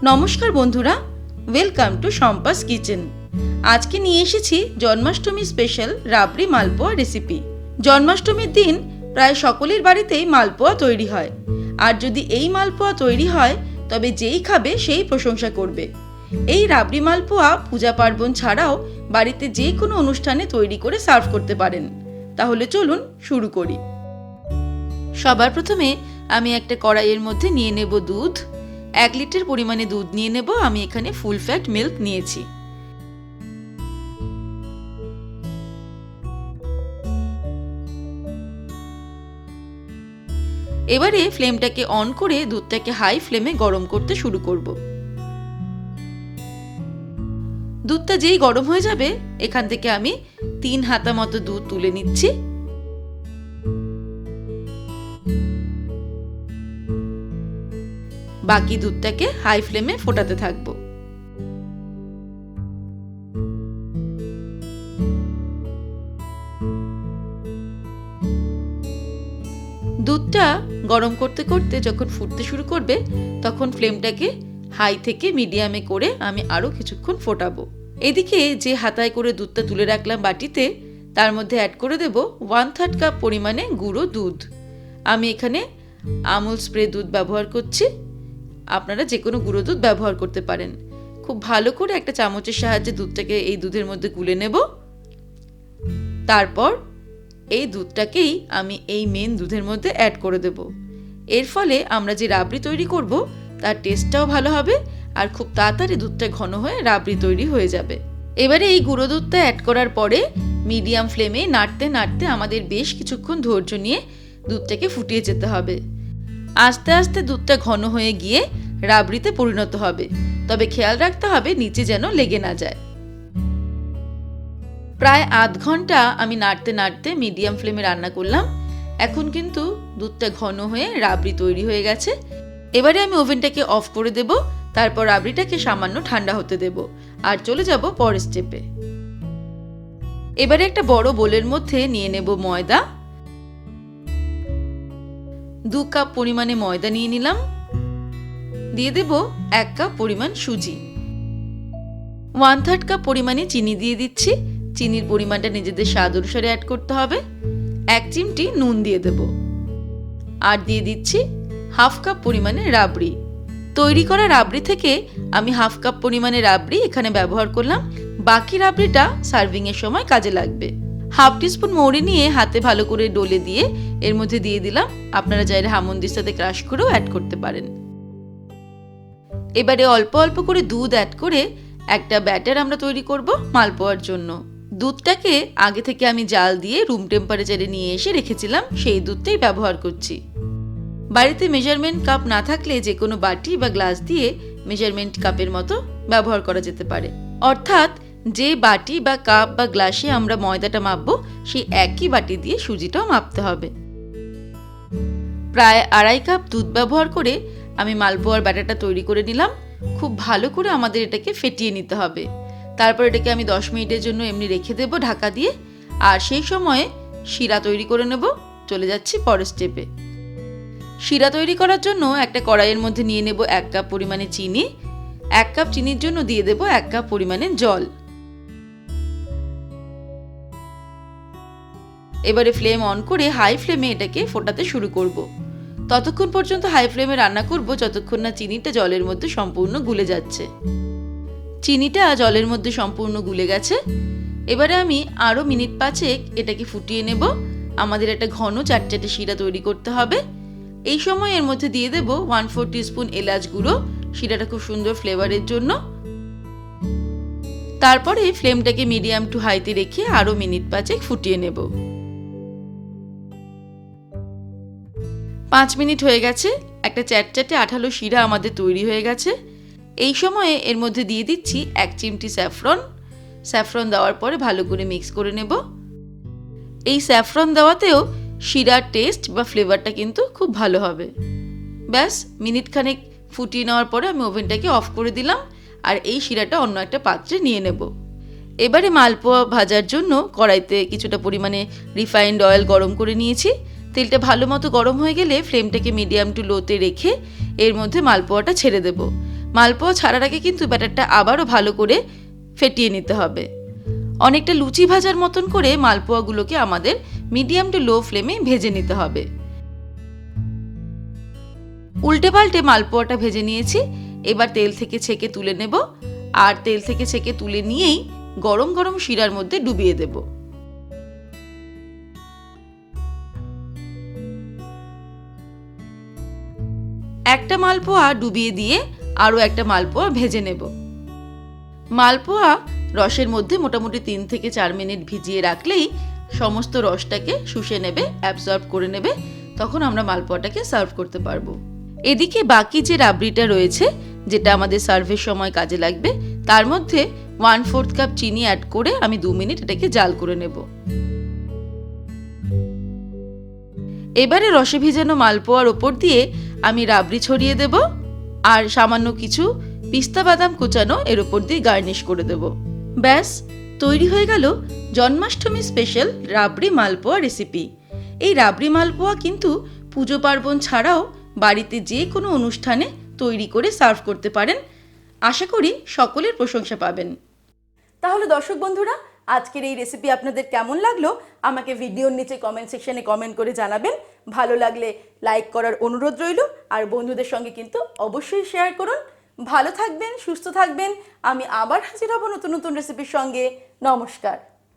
নমস্কার বন্ধুরা, welcome to Shampa's kitchen. আজকে নিয়ে এসেছি জন্মাষ্টমী স্পেশাল রাবড়ি মালপোয়া রেসিপি। জন্মাষ্টমীর দিন প্রায় সকলের বাড়িতেই মালপোয়া তৈরি হয়, আর যদি এই মালপোয়া তৈরি হয় তবে যেই খাবে সেই প্রশংসা করবে। এই রাবড়ি মালপোয়া পূজা পার্বণ ছাড়াও বাড়িতে যে কোনো অনুষ্ঠানে তৈরি করে সার্ভ করতে পারেন। তাহলে চলুন শুরু করি। সবার প্রথমে আমি একটা কড়াইয়ের মধ্যে নিয়ে নেব দুধ। 1 লিটার পরিমাণে দুধ নিয়ে নেব। আমি এখানে ফুল ফ্যাট মিল্ক নিয়েছি। এবারে ফ্লেমটাকে অন করে দুধটাকে হাই ফ্লেমে গরম করতে শুরু করব। দুধটা যেই গরম হয়ে যাবে এখান থেকে আমি 3 হাতা মতো দুধ তুলে নিচ্ছি। বাকি দুধটাকে হাই ফ্লেমে ফোটাতে থাকবো। দুধটা গরম করতে করতে যখন ফুটতে শুরু করবে তখন ফ্লেমটাকে হাই থেকে মিডিয়ামে করে আমি আরো কিছুক্ষণ ফোটাবো। এদিকে যে হাতায় করে দুধটা তুলে রাখলাম বাটিতে, তার মধ্যে অ্যাড করে দেব 1/3 কাপ পরিমাণে গুঁড়ো দুধ। আমি এখানে আমুল স্প্রে দুধ ব্যবহার করছি, আপনারা যে কোনো গুঁড়ো দুধ ব্যবহার করতে পারেন। খুব ভালো করে একটা চামচের সাহায্যে দুধটাকে এই দুধের মধ্যে গুলে নেব। তারপর এই দুধটাকেই আমি এই মেন দুধের মধ্যে অ্যাড করে দেব। এর ফলে আমরা যে রাবড়ি তৈরি করব তার টেস্টটাও ভালো হবে, আর খুব তাড়াতাড়ি দুধটা ঘন হয়ে রাবড়ি তৈরি হয়ে যাবে। এবারে এই গুঁড়ো দুধটা অ্যাড করার পরে মিডিয়াম ফ্লেমে নাড়তে নাড়তে আমাদের বেশ কিছুক্ষণ ধৈর্য নিয়ে দুধটাকে ফুটিয়ে যেতে হবে। আস্তে আস্তে দুধটা ঘন হয়ে গিয়ে রাবড়িতে পরিণত হবে, তবে খেয়াল রাখতে হবে নিচে যেন লেগে না যায়। প্রায় আধ ঘন্টা আমি নাড়তে নাড়তে মিডিয়াম ফ্লেমে রান্না করলাম। এখন কিন্তু দুধটা ঘন হয়ে রাবড়ি তৈরি হয়ে গেছে। এবারে আমি ওভেনটাকে অফ করে দেব, তারপর রাবড়িটাকে সামান্য ঠান্ডা হতে দেব, আর চলে যাব পরের স্টেপে। এবারে একটা বড় বোলের মধ্যে নিয়ে নেব ময়দা। 2 কাপ পরিমাণে ময়দা নিয়ে নিলাম। দিয়ে দেব 1 কাপ পরিমাণ সুজি। 1/3 কাপ পরিমাণে চিনি দিয়ে দিচ্ছি। চিনির পরিমাণটা নিজেদের স্বাদ অনুসারে অ্যাড করতে হবে। 1 চিমটি নুন দিয়ে দেব, আর দিয়ে দিচ্ছি 1/2 কাপ পরিমাণে রাবড়ি। তৈরি করা রাবড়ি থেকে আমি 1/2 কাপ পরিমাণে রাবড়ি এখানে ব্যবহার করলাম। বাকি রাবড়িটা সার্ভিং এর সময় কাজে লাগবে। 1/2 টিস্পুন মৌরি নিয়ে হাতে ভালো করে ডলে দিয়ে এর মধ্যে দিয়ে দিলাম। আপনারা চাইলে হামন্দির সাথে ক্রাশ করেও অ্যাড করতে পারেন। এবারে অল্প অল্প করে দুধ অ্যাড করে একটা ব্যাটার আমরা তৈরি করব মালপোয়ার জন্য। দুধটাকে আগে থেকে আমি জাল দিয়ে রুম টেম্পারেচারে নিয়ে এসে রেখেছিলাম, সেই দুধটাই ব্যবহার করছি। বাড়িতে মেজারমেন্ট কাপ না থাকলে যে কোনো বাটি বা গ্লাস দিয়ে মেজারমেন্ট কাপের মতো ব্যবহার করা যেতে পারে। অর্থাৎ যে বাটি বা কাপ বা গ্লাসে আমরা ময়দাটা মাপবো সেই একই বাটি দিয়ে সুজিটাও মাপতে হবে। প্রায় 2.5 কাপ দুধ ব্যবহার করে আমি মালপোয়ার ব্যাটারটা তৈরি করে নিলাম। খুব ভালো করে আমাদের এটাকে ফেটিয়ে নিতে হবে। তারপর এটাকে আমি 10 মিনিটের জন্য এমনি রেখে দেব ঢাকা দিয়ে, আর সেই সময়ে শিরা তৈরি করে নেব। চলে যাচ্ছি পরের স্টেপে। শিরা তৈরি করার জন্য একটা কড়াইয়ের মধ্যে নিয়ে নেব 1 কাপ পরিমাণে চিনি। 1 কাপ চিনির জন্য দিয়ে দেব 1 কাপ পরিমাণে জল। এবারে ফ্লেম অন করে হাই ফ্লেমে এটাকে ফোটাতে শুরু করব। ততক্ষণ পর্যন্ত হাই ফ্লেমে রান্না করব যতক্ষণ না চিনিটা জলের মধ্যে সম্পূর্ণ গুলে যাচ্ছে। চিনিটা জলের মধ্যে সম্পূর্ণ গুলে গেছে। এবারে আমি আরো মিনিট 5 এটাকে ফুটিয়ে নেব। আমাদের একটা ঘন চাটচাটে শিরা তৈরি করতে হবে। এই সময় এর মধ্যে দিয়ে দেব 1/4 টিস্পুন এলাচ গুঁড়ো, শিরাটা খুব সুন্দর ফ্লেভারের জন্য। তারপরে ফ্লেমটাকে মিডিয়াম টু হাইতে রেখে আরো মিনিট 5 ফুটিয়ে নেব। 5 মিনিট হয়ে গেছে। একটা চ্যাটচ্যাটে আঠালো শিরা আমাদের তৈরি হয়ে গেছে। এই সময়ে এর মধ্যে দিয়ে দিচ্ছি 1 চিমটি স্যাফরন। স্যাফরন দেওয়ার পরে ভালো করে মিক্স করে নেব। এই স্যাফরন দেওয়াতেও শিরার টেস্ট বা ফ্লেভারটা কিন্তু খুব ভালো হবে। ব্যাস মিনিট খানেক ফুটিয়ে নেওয়ার পরে আমি ওভেনটাকে অফ করে দিলাম, আর এই শিরাটা অন্য একটা পাত্রে নিয়ে নেব। এবারে মালপোয়া ভাজার জন্য কড়াইতে কিছুটা পরিমাণে রিফাইন্ড অয়েল গরম করে নিয়েছি। তেলটা ভালো মতো গরম হয়ে গেলে ফ্লেমটাকে মিডিয়াম টু লোতে রেখে এর মধ্যে মালপোয়াটা ছেড়ে দেব। মালপোয়া ছাড়ার আগে কিন্তু ব্যাটারটা আবারও ভালো করে ফেটিয়ে নিতে হবে। অনেকটা লুচি ভাজার মতন করে মালপোয়াগুলোকে আমাদের মিডিয়াম টু লো ফ্লেমে ভেজে নিতে হবে। উল্টে পাল্টে মালপোয়াটা ভেজে নিয়েছি। এবার তেল থেকে ছেঁকে তুলে নেব, আর তেল থেকে ছেঁকে তুলে নিয়েই গরম গরম শিরার মধ্যে ডুবিয়ে দেব। একটা মালপোয়া ডুবিয়ে দিয়ে আরও একটা মালপোয়া ভেজে নেব। মালপোয়া রসের মধ্যে মোটামুটি 3 থেকে 4 মিনিট ভিজিয়ে রাখলেই সমস্ত রসটাকে শুষে নেবে, অ্যাবজর্ব করে নেবে। তখন আমরা মালপোয়াটাকে সার্ভ করতে পারবো। এদিকে বাকি যে রাবড়িটা রয়েছে, যেটা আমাদের সার্ভের সময় কাজে লাগবে, তার মধ্যে 1/4 কাপ চিনি অ্যাড করে আমি 2 মিনিট এটাকে জাল করে নেব। এবারে রসে ভিজানো মালপোয়ার ওপর দিয়ে আমি রাবড়ি ছড়িয়ে দেব, আর সামান্য কিছু পিস্তা বাদাম কুচানো এর ওপর দিয়ে গার্নিশ করে দেব। ব্যাস তৈরি হয়ে গেল জন্মাষ্টমী স্পেশাল রাবড়ি মালপোয়া রেসিপি। এই রাবড়ি মালপোয়া কিন্তু পুজো পার্বণ ছাড়াও বাড়িতে যে কোনো অনুষ্ঠানে তৈরি করে সার্ভ করতে পারেন। আশা করি সকলের প্রশংসা পাবেন। তাহলে দর্শক বন্ধুরা, আজকের এই রেসিপি আপনাদের কেমন লাগলো আমাকে ভিডিওর নিচে কমেন্ট সেকশনে কমেন্ট করে জানাবেন। ভালো লাগলে লাইক করার অনুরোধ রইল, আর বন্ধুদের সঙ্গে কিন্তু অবশ্যই শেয়ার করুন। ভালো থাকবেন, সুস্থ থাকবেন। আমি আবার হাজির হব নতুন নতুন রেসিপির সঙ্গে। নমস্কার।